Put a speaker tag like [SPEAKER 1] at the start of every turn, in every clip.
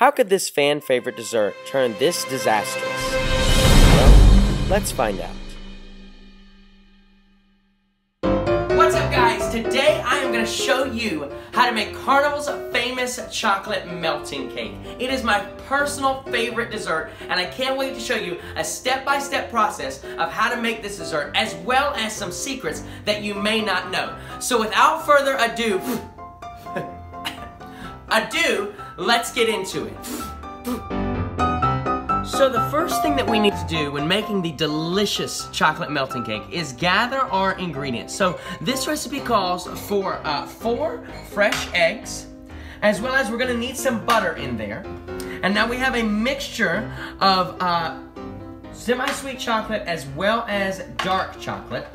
[SPEAKER 1] How could this fan favorite dessert turn this disastrous? Well, let's find out. What's up, guys? Today I am going to show you how to make Carnival's famous chocolate melting cake. It is my personal favorite dessert, and I can't wait to show you a step-by-step process of how to make this dessert, as well as some secrets that you may not know. So without further ado, let's get into it. So the first thing that we need to do when making the delicious chocolate melting cake is gather our ingredients. So this recipe calls for 4 fresh eggs, as well as we're going to need some butter in there. And now we have a mixture of semi-sweet chocolate as well as dark chocolate.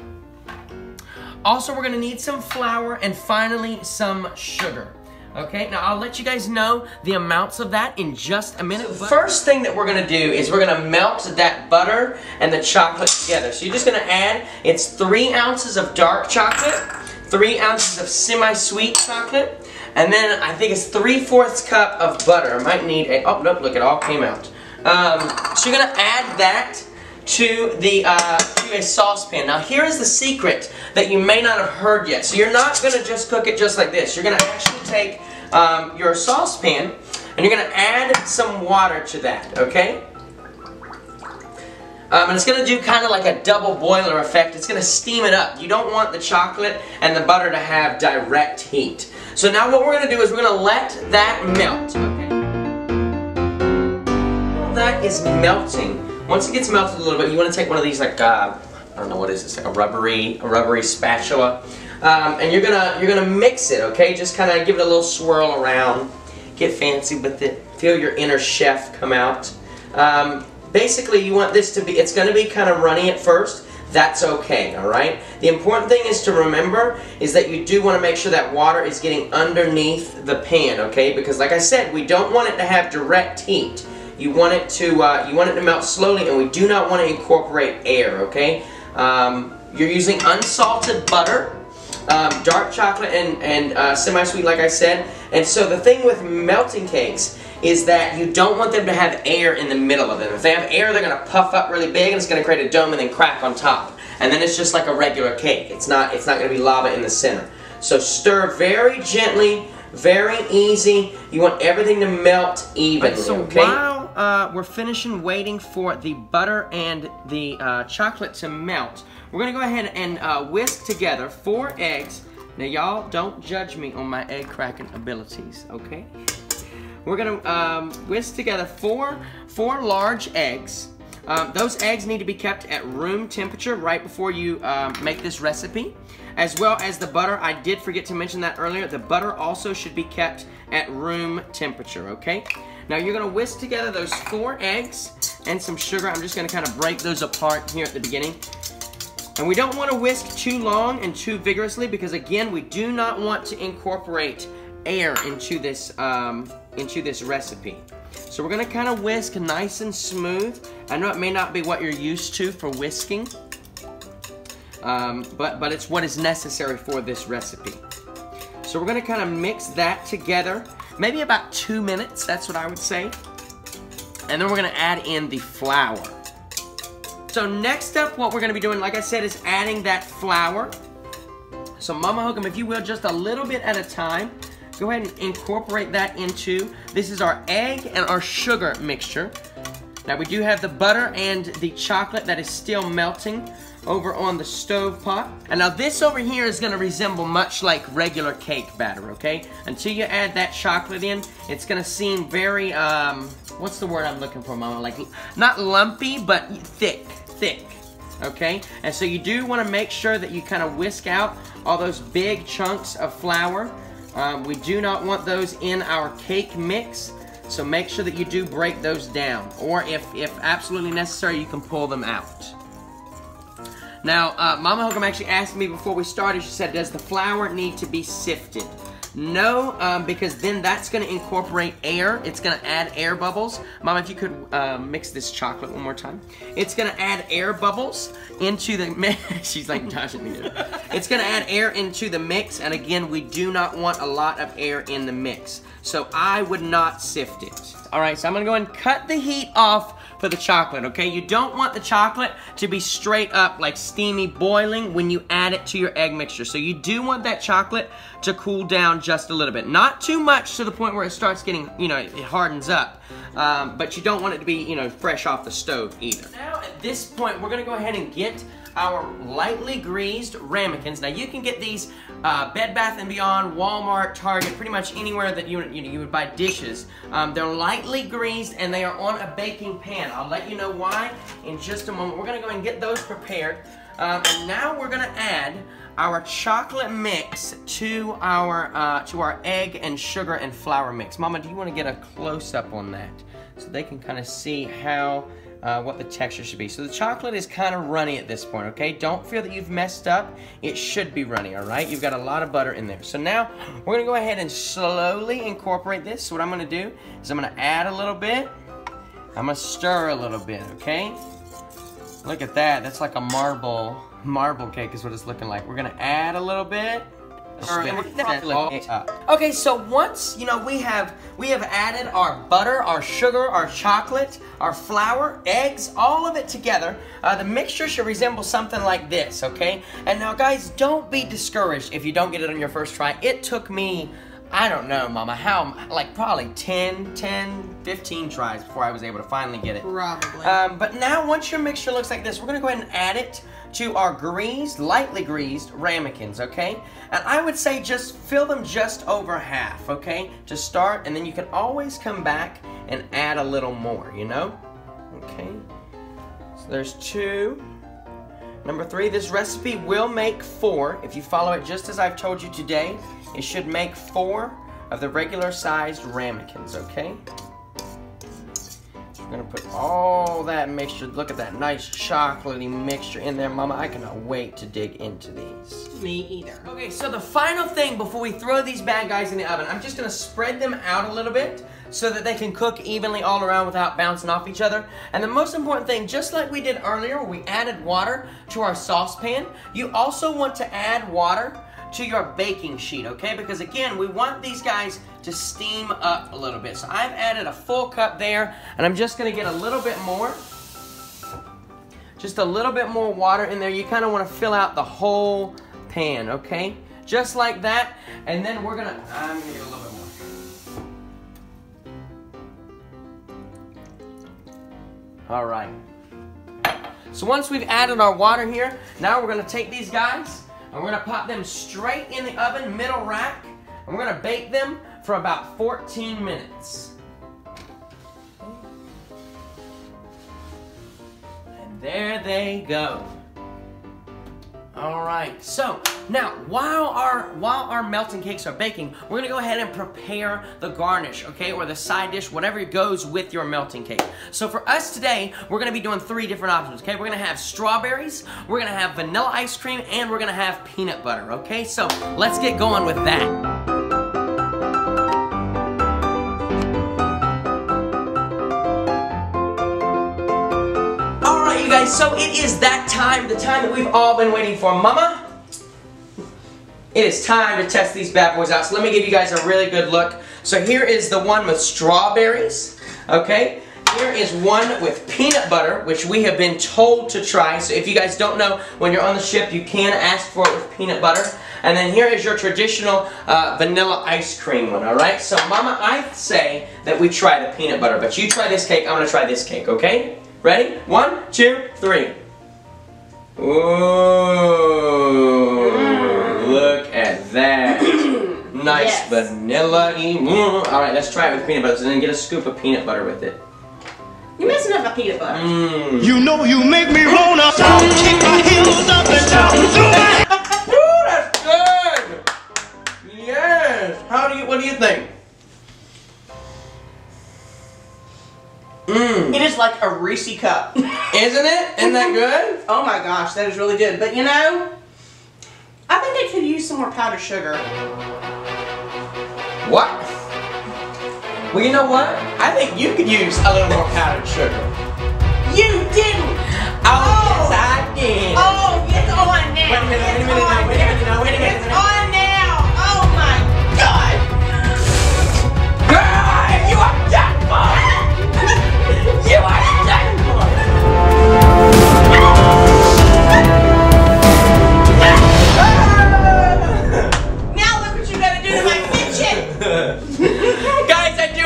[SPEAKER 1] Also, we're going to need some flour and finally some sugar. Okay, now I'll let you guys know the amounts of that in just a minute. So the first thing that we're going to do is we're going to melt that butter and the chocolate together. So you're just going to add, it's 3 ounces of dark chocolate, 3 ounces of semi-sweet chocolate, and then I think it's 3/4 cup of butter. I might need a, oh, nope, look, it all came out. So you're going to add that to a saucepan. Now here is the secret that you may not have heard yet. So you're not going to just cook it just like this. You're going to actually take your saucepan and you're going to add some water to that, okay? And it's going to do kind of like a double boiler effect. It's going to steam it up. You don't want the chocolate and the butter to have direct heat. So now what we're going to do is we're going to let that melt, okay? While that is melting, once it gets melted a little bit, you want to take one of these, like I don't know what is this, like a rubbery spatula, and you're gonna mix it, okay? Just kind of give it a little swirl around, get fancy with it, feel your inner chef come out. Basically, you want this to be, it's going to be kind of runny at first. That's okay, all right? The important thing is to remember is that you do want to make sure that water is getting underneath the pan, okay? Because like I said, we don't want it to have direct heat. You want it to melt slowly, and we do not want to incorporate air, okay? You're using unsalted butter, dark chocolate, and semi-sweet, like I said. And so the thing with melting cakes is that you don't want them to have air in the middle of them. If they have air, they're going to puff up really big, and it's going to create a dome and then crack on top. And then it's just like a regular cake. It's not going to be lava in the center. So stir very gently, very easy. You want everything to melt evenly, okay? While we're finishing waiting for the butter and the chocolate to melt, we're going to go ahead and whisk together 4 eggs. Now y'all, don't judge me on my egg cracking abilities, okay? We're going to whisk together 4 large eggs. Those eggs need to be kept at room temperature right before you make this recipe. As well as the butter, I did forget to mention that earlier, the butter also should be kept at room temperature, okay? Now you're going to whisk together those 4 eggs and some sugar. I'm just going to kind of break those apart here at the beginning. And we don't want to whisk too long and too vigorously because, again, we do not want to incorporate air into this recipe. So we're going to kind of whisk nice and smooth. I know it may not be what you're used to for whisking, but it's what is necessary for this recipe. So we're going to kind of mix that together, maybe about 2 minutes, that's what I would say. And then we're going to add in the flour. So next up, what we're going to be doing, like I said, is adding that flour. So Mama Hook'em, if you will, just a little bit at a time. Go ahead and incorporate that into, this is our egg and our sugar mixture. Now we do have the butter and the chocolate that is still melting over on the stove pot. And now this over here is going to resemble much like regular cake batter, okay? Until you add that chocolate in, it's going to seem very, what's the word I'm looking for, Mama? Like, not lumpy, but thick, okay? And so you do want to make sure that you kind of whisk out all those big chunks of flour. We do not want those in our cake mix, so make sure that you do break those down. Or if absolutely necessary, you can pull them out. Now, Mama Hook'em actually asked me before we started, she said, does the flour need to be sifted? No, because then that's going to incorporate air. It's going to add air bubbles. Mama, if you could mix this chocolate one more time. It's going to add air bubbles into the mix. She's like, dodging me. It's going to add air into the mix, and again, we do not want a lot of air in the mix. So I would not sift it. All right, so I'm gonna go ahead and cut the heat off for the chocolate, okay? You don't want the chocolate to be straight up like steamy boiling when you add it to your egg mixture. So you do want that chocolate to cool down just a little bit. Not too much to the point where it starts getting, you know, it hardens up. But you don't want it to be, you know, fresh off the stove either. Now at this point, we're gonna go ahead and get our lightly greased ramekins. Now you can get these Bed Bath & Beyond, Walmart, Target, pretty much anywhere that you would buy dishes. They're lightly greased and they are on a baking pan. I'll let you know why in just a moment. We're gonna go and get those prepared. And now we're gonna add our chocolate mix to our egg and sugar and flour mix. Mama, do you want to get a close-up on that so they can kind of see how what the texture should be? So the chocolate is kind of runny at this point, okay? Don't feel that you've messed up. It should be runny, all right? You've got a lot of butter in there. So now we're gonna go ahead and slowly incorporate this. So what I'm gonna do is I'm gonna add a little bit. I'm gonna stir a little bit, okay? Look at that. That's like a marble cake is what it's looking like. We're gonna add a little bit. Okay, so once, you know, we have added our butter, our sugar, our chocolate, our flour, eggs, all of it together, the mixture should resemble something like this, okay? And now guys, don't be discouraged if you don't get it on your first try. It took me, I don't know, Mama, like probably 10, 15 tries before I was able to finally get it.
[SPEAKER 2] Probably.
[SPEAKER 1] But now once your mixture looks like this, we're gonna go ahead and add it to our lightly greased ramekins, okay? And I would say just fill them just over half, okay? To start, and then you can always come back and add a little more, you know? Okay, so there's 2. Number 3, this recipe will make 4. If you follow it just as I've told you today, it should make 4 of the regular sized ramekins, okay? We're gonna put all that mixture, look at that nice chocolatey mixture in there. Mama, I cannot wait to dig into these.
[SPEAKER 2] Me either.
[SPEAKER 1] Okay, so the final thing before we throw these bad guys in the oven, I'm just gonna spread them out a little bit so that they can cook evenly all around without bouncing off each other. And the most important thing, just like we did earlier where we added water to our saucepan, you also want to add water to your baking sheet, okay? Because again, we want these guys to steam up a little bit. So I've added a full cup there, and I'm just gonna get a little bit more. Just a little bit more water in there. You kind of want to fill out the whole pan, okay? Just like that, and then I'm gonna get a little bit more. All right. So once we've added our water here, now we're gonna take these guys and we're gonna pop them straight in the oven, middle rack, and we're gonna bake them for about 14 minutes. And there they go. All right, so now while our melting cakes are baking, we're gonna go ahead and prepare the garnish, okay, or the side dish, whatever goes with your melting cake. So for us today, we're gonna be doing 3 different options, okay? We're gonna have strawberries, we're gonna have vanilla ice cream, and we're gonna have peanut butter, okay? So let's get going with that. You guys, so it is that time, the time that we've all been waiting for. Mama, it is time to test these bad boys out. So let me give you guys a really good look. So here is the one with strawberries, okay? Here is one with peanut butter, which we have been told to try. So if you guys don't know, when you're on the ship, you can ask for it with peanut butter. And then here is your traditional vanilla ice cream one, all right? So Mama, I say that we try the peanut butter, but you try this cake, I'm gonna try this cake, okay? Ready? 1, 2, 3. Ooh, look at that. Nice vanilla-y. All right, let's try it with peanut butter, and then get a scoop of peanut butter with it.
[SPEAKER 2] You're messing up my peanut butter.
[SPEAKER 3] You know you make me wanna kick my heels up and down.
[SPEAKER 1] Ooh, that's good. Yes. What do you think?
[SPEAKER 2] It is like a Reese cup.
[SPEAKER 1] Isn't it? Isn't that good?
[SPEAKER 2] Oh my gosh, that is really good. But you know, I think I could use some more powdered sugar.
[SPEAKER 1] What? Well, you know what? I think you could use a little more powdered sugar.
[SPEAKER 2] You didn't!
[SPEAKER 1] Oh, yes, I did.
[SPEAKER 2] Oh, it's on now.
[SPEAKER 1] Wait a minute,
[SPEAKER 2] It's on now. Oh my God.
[SPEAKER 1] Girl, you a jackpot!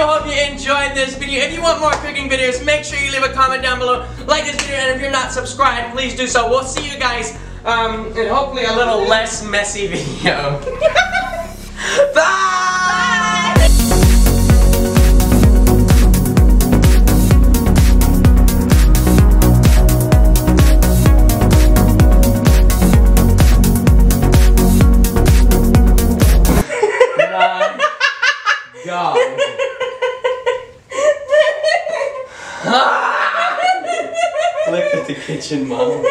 [SPEAKER 1] hope you enjoyed this video. If you want more cooking videos, make sure you leave a comment down below. Like this video, and if you're not subscribed, please do so. We'll see you guys in hopefully a little less messy video. Bye! God. Look at the kitchen, Mom.